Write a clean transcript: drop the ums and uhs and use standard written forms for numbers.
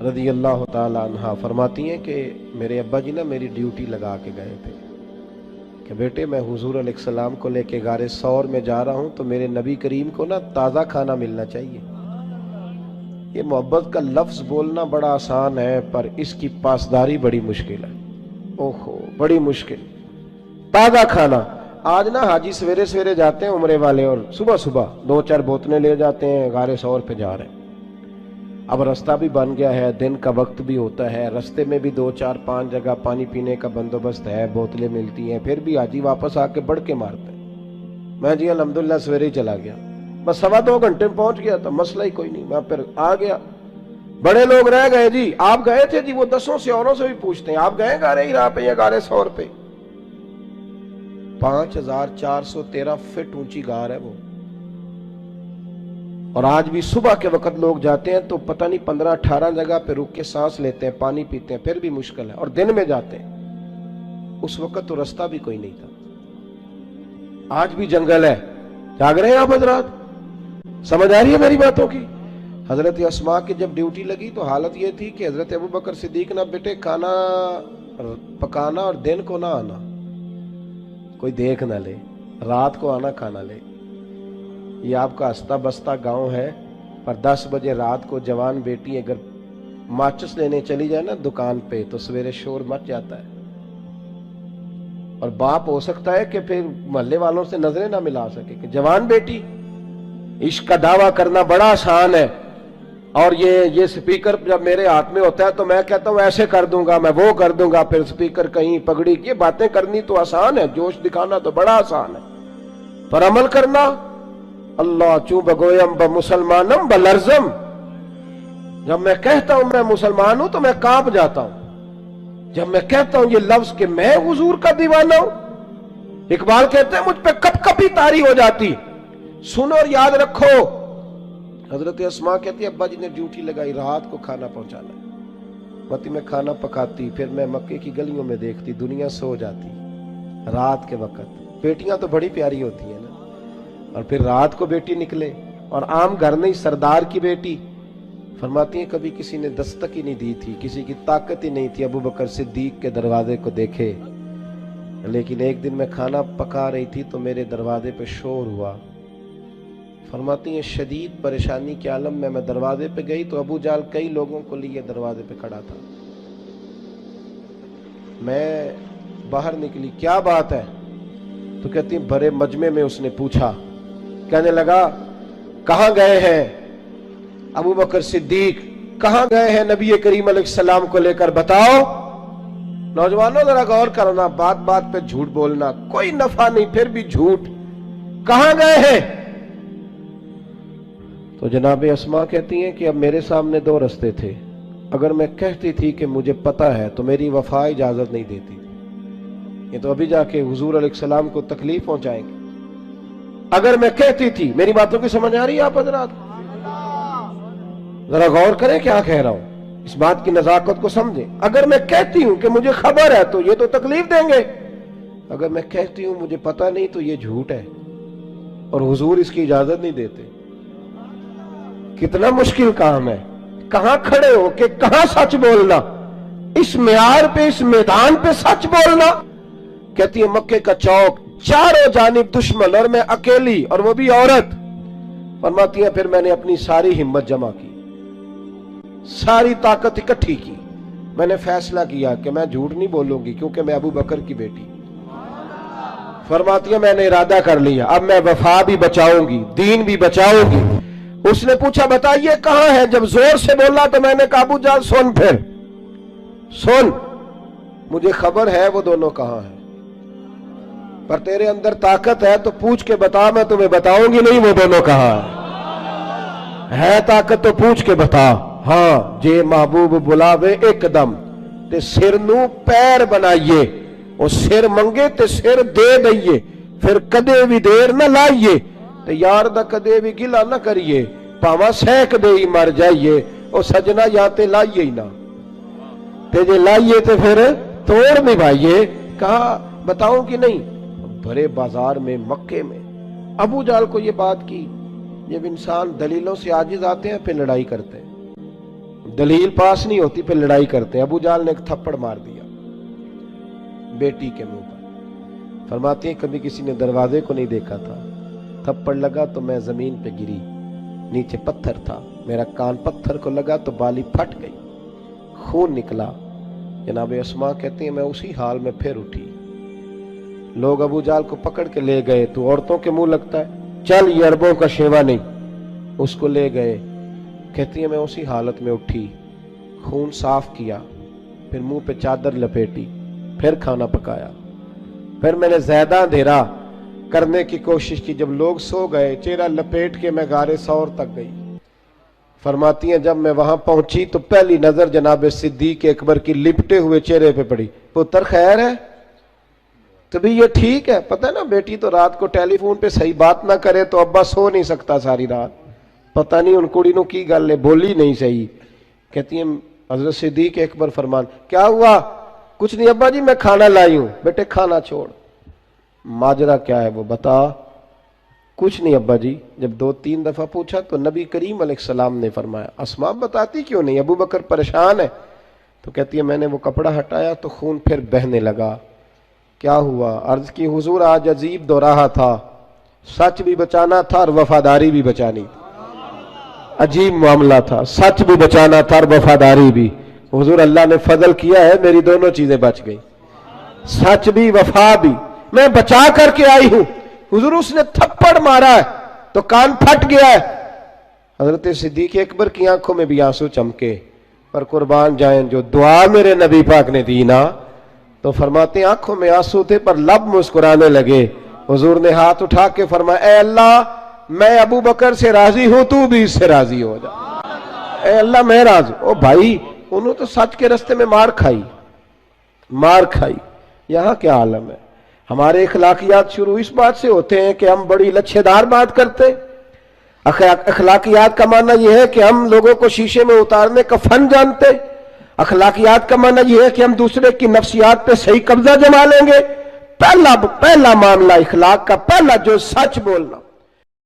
رضی اللہ تعالی عنہ فرماتی ہیں کہ میرے ابا جی نا میری ڈیوٹی لگا کے گئے تھے کہ بیٹے میں حضور علیہ السلام کو لے کے غار ثور میں جا رہا ہوں تو میرے نبی کریم کو نا تازہ کھانا ملنا چاہیے۔ یہ محبت کا لفظ بولنا بڑا آسان ہے پر اس کی پاسداری بڑی مشکل ہے، اوہو بڑی مشکل۔ تازہ کھانا، آج نا حاجی سویرے سویرے جاتے ہیں عمرے والے اور صبح صبح 2-4 بوتلیں لے جاتے ہیں، غار ثور پہ جا رہے ہیں۔ اب رستہ بھی بن گیا ہے، دن کا وقت بھی ہوتا ہے، رستے میں بھی 2-4-5 جگہ پانی پینے کا بندوبست ہے، بوتلیں ملتی ہیں، پھر بھی حاجی واپس آ کے بڑھ کے مارتے ہیں۔ میں جی الحمدللہ سویرے ہی چلا گیا، بس 2.25 گھنٹے میں پہنچ گیا تو مسئلہ ہی کوئی نہیں، میں پھر آ گیا۔ بڑے لوگ رہ گئے جی آپ گئے تھے جی، وہ 10 سے اوروں سے بھی پوچھتے ہیں آپ گئے غار ہرا پہ یا غار ثور پہ؟ 5413 فٹ اونچی غار ہے وہ، اور آج بھی صبح کے وقت لوگ جاتے ہیں تو پتہ نہیں 15-18 جگہ پہ رک کے سانس لیتے ہیں، پانی پیتے ہیں، پھر بھی مشکل ہے، اور دن میں جاتے ہیں۔ اس وقت تو رستہ بھی کوئی نہیں تھا، آج بھی جنگل ہے۔ جاگ رہے ہیں آپ حضرات؟ سمجھ آ رہی ہے میری باتوں کی؟ حضرت اسماء کی جب ڈیوٹی لگی تو حالت یہ تھی کہ حضرت ابوبکر صدیق نہ بیٹے کھانا پکانا اور دن کو نہ آنا، کوئی دیکھ نہ لے، رات کو آنا کھانا لے۔ یہ آپ کا ہستا بستہ گاؤں ہے، پر 10 بجے رات کو جوان بیٹی اگر ماچس لینے چلی جائے نا دکان پہ تو سویرے شور مچ جاتا ہے، اور باپ ہو سکتا ہے کہ پھر محلے والوں سے نظریں نہ ملا سکے کہ جوان بیٹی۔ عشق کا دعویٰ کرنا بڑا آسان ہے، اور یہ سپیکر جب میرے ہاتھ میں ہوتا ہے تو میں کہتا ہوں ایسے کر دوں گا، میں وہ کر دوں گا، پھر سپیکر کہیں پگڑی، یہ باتیں کرنی تو آسان ہے، جوش دکھانا تو بڑا آسان ہے، پر عمل کرنا اللہ چوں بگویم بمسلمانم بلرزم۔ جب میں کہتا ہوں میں مسلمان ہوں تو میں کانپ جاتا ہوں، جب میں کہتا ہوں یہ لفظ کہ میں حضور کا دیوانہ ہوں۔ اقبال کہتے ہیں مجھ پہ کپ کپی طاری ہو جاتی۔ سنو اور یاد رکھو، حضرت اسماء کہتی ہے ابا جی نے ڈیوٹی لگائی رات کو کھانا پہنچانا، متی میں کھانا پکاتی، پھر میں مکے کی گلیوں میں دیکھتی دنیا سو جاتی رات کے وقت۔ بیٹیاں تو بڑی پیاری ہوتی ہیں نا، اور پھر رات کو بیٹی نکلے، اور عام گھر نہیں، سردار کی بیٹی۔ فرماتی ہیں کبھی کسی نے دستک ہی نہیں دی تھی، کسی کی طاقت ہی نہیں تھی ابوبکر صدیق کے دروازے کو دیکھے، لیکن ایک دن میں کھانا پکا رہی تھی تو میرے دروازے پہ شور ہوا۔ فرماتی ہیں شدید پریشانی کے عالم میں دروازے پہ گئی تو ابو جال کئی لوگوں کو لیے دروازے پہ کھڑا تھا۔ میں باہر نکلی، کیا بات ہے؟ تو کہتی ہیں بھرے مجمع میں اس نے پوچھا، کہنے لگا کہاں گئے ہیں ابو بکر صدیق، کہاں گئے ہیں نبی کریم علیہ السلام کو لے کر، بتاؤ۔ نوجوانوں ذرا غور کرنا، بات بات پہ جھوٹ بولنا کوئی نفع نہیں، پھر بھی جھوٹ، کہاں گئے ہیں؟ تو جناب اسماء کہتی ہیں کہ اب میرے سامنے 2 رستے تھے، اگر میں کہتی تھی کہ مجھے پتہ ہے تو میری وفا اجازت نہیں دیتی، یہ تو ابھی جا کے حضور علیہ السلام کو تکلیف پہنچائیں گے۔ اگر میں کہتی تھی، میری باتوں کی سمجھ آ رہی ہے آپ حضرات؟ ذرا غور کریں کیا کہہ رہا ہوں، اس بات کی نزاکت کو سمجھیں۔ اگر میں کہتی ہوں کہ مجھے خبر ہے تو یہ تو تکلیف دیں گے، اگر میں کہتی ہوں مجھے پتہ نہیں تو یہ جھوٹ ہے، اور حضور اس کی اجازت نہیں دیتے۔ کتنا مشکل کام ہے، کہاں کھڑے ہو کہ کہاں سچ بولنا، اس معیار پہ، اس میدان پہ سچ بولنا۔ کہتی ہے مکے کا چوک، چاروں جانب دشمن اور میں اکیلی، اور وہ بھی عورت۔ فرماتی ہیں پھر میں نے اپنی ساری ہمت جمع کی، ساری طاقت اکٹھی کی، میں نے فیصلہ کیا کہ میں جھوٹ نہیں بولوں گی کیونکہ میں ابو بکر کی بیٹی۔ فرماتی ہیں میں نے ارادہ کر لیا، اب میں وفا بھی بچاؤں گی، دین بھی بچاؤں گی۔ اس نے پوچھا بتائیے کہاں ہے، جب زور سے بولا تو میں نے کہا ابو جان سن، پھر سن، مجھے خبر ہے وہ دونوں کہاں ہیں، پر تیرے اندر طاقت ہے تو پوچھ کے بتا، میں تمہیں بتاؤں گی نہیں وہ دونوں کہاں ہے طاقت تو پوچھ کے بتا۔ ہاں جے محبوب بلاوے ایک دم تے سر نو پیر بنائیے، وہ سر منگے تے سر دے دئیے، پھر کدے بھی دیر نہ لائیے تے یار دا کدے بھی گلا نہ کریے، پاواں سینک دے ہی مر جائیے، او سجنا یا تے لائیے ہی نہ، تے جے لائیے تے پھر توڑ نبھائیے۔ کہا بتاؤں کہ نہیں؟ بھرے بازار میں، مکے میں ابو جال کو یہ بات کی۔ جب انسان دلیلوں سے عاجز آتے ہیں پھر لڑائی کرتے ہیں، دلیل پاس نہیں ہوتی پھر لڑائی کرتے ہیں. ابو جہل نے ایک تھپڑ مار دیا بیٹی کے منہ پر. فرماتی ہیں کبھی کسی نے دروازے کو نہیں دیکھا تھا, تھپڑ لگا تو میں زمین پہ گری, نیچے پتھر تھا, میرا کان پتھر کو لگا تو بالی پھٹ گئی, خون نکلا. جناب اسماء کہتی ہیں میں اسی حال میں پھر اٹھی. لوگ ابو جہل کو پکڑ کے لے گئے, تو عورتوں کے منہ لگتا ہے, چل یہ عربوں کا شیوا نہیں. اس کو لے گئے. کہتی ہیں میں اسی حالت میں اٹھی, خون صاف کیا, پھر منہ پہ چادر لپیٹی, پھر کھانا پکایا, پھر میں نے زیادہ اندھیرا کرنے کی کوشش کی. جب لوگ سو گئے چہرہ لپیٹ کے میں غار ثور تک گئی. فرماتی ہیں جب میں وہاں پہنچی تو پہلی نظر جناب صدیق اکبر کی لپٹے ہوئے چہرے پہ پڑی. پتر خیر ہے؟ تو بھی یہ ٹھیک ہے. پتہ ہے نا بیٹی تو رات کو ٹیلی فون پہ صحیح بات نہ کرے تو ابا سو نہیں سکتا ساری رات. پتہ نہیں ان کڑی نو کی گل ہے, بولی نہیں صحیح. کہتی ہیں حضرت صدیق اکبر فرمان کیا ہوا؟ کچھ نہیں ابا جی میں کھانا لائی ہوں. بیٹے کھانا چھوڑ, ماجرا کیا ہے وہ بتا. کچھ نہیں ابا جی. جب 2-3 دفعہ پوچھا تو نبی کریم علیہ السلام نے فرمایا اسماء بتاتی کیوں نہیں؟ ابو بکر پریشان ہے. تو کہتی ہے میں نے وہ کپڑا ہٹایا تو خون پھر بہنے لگا. کیا ہوا؟ عرض کی حضور آج عجیب دوراہا تھا, سچ بھی بچانا تھا اور وفاداری بھی بچانی تھی. عجیب معاملہ تھا, سچ بھی بچانا تھا اور وفاداری بھی. حضور اللہ نے فضل کیا ہے میری دونوں چیزیں بچ گئی, سچ بھی وفا بھی. میں بچا کر کے آئی ہوں. حضور اس نے تھپڑ مارا ہے تو کان پھٹ گیا ہے. حضرت صدیق اکبر کی آنکھوں میں بھی آنسو چمکے, پر قربان جائیں جو دعا میرے نبی پاک نے دی نا, تو فرماتے ہیں آنکھوں میں آنسو تھے پر لب مسکرانے لگے. حضور نے ہاتھ اٹھا کے فرمایا اے اللہ میں ابو بکر سے راضی ہوں, تو بھی اس سے راضی ہو جا. اے اللہ میں راضی. او بھائی انہوں تو سچ کے رستے میں مار کھائی. یہاں کیا عالم ہے. ہمارے اخلاقیات شروع اس بات سے ہوتے ہیں کہ ہم بڑی لچھے دار بات کرتے. اخلاقیات کا معنی یہ ہے کہ ہم لوگوں کو شیشے میں اتارنے کا فن جانتے. اخلاقیات کا معنی یہ ہے کہ ہم دوسرے کی نفسیات پہ صحیح قبضہ جما لیں گے. پہلا معاملہ اخلاق کا پہلا جو سچ بولنا.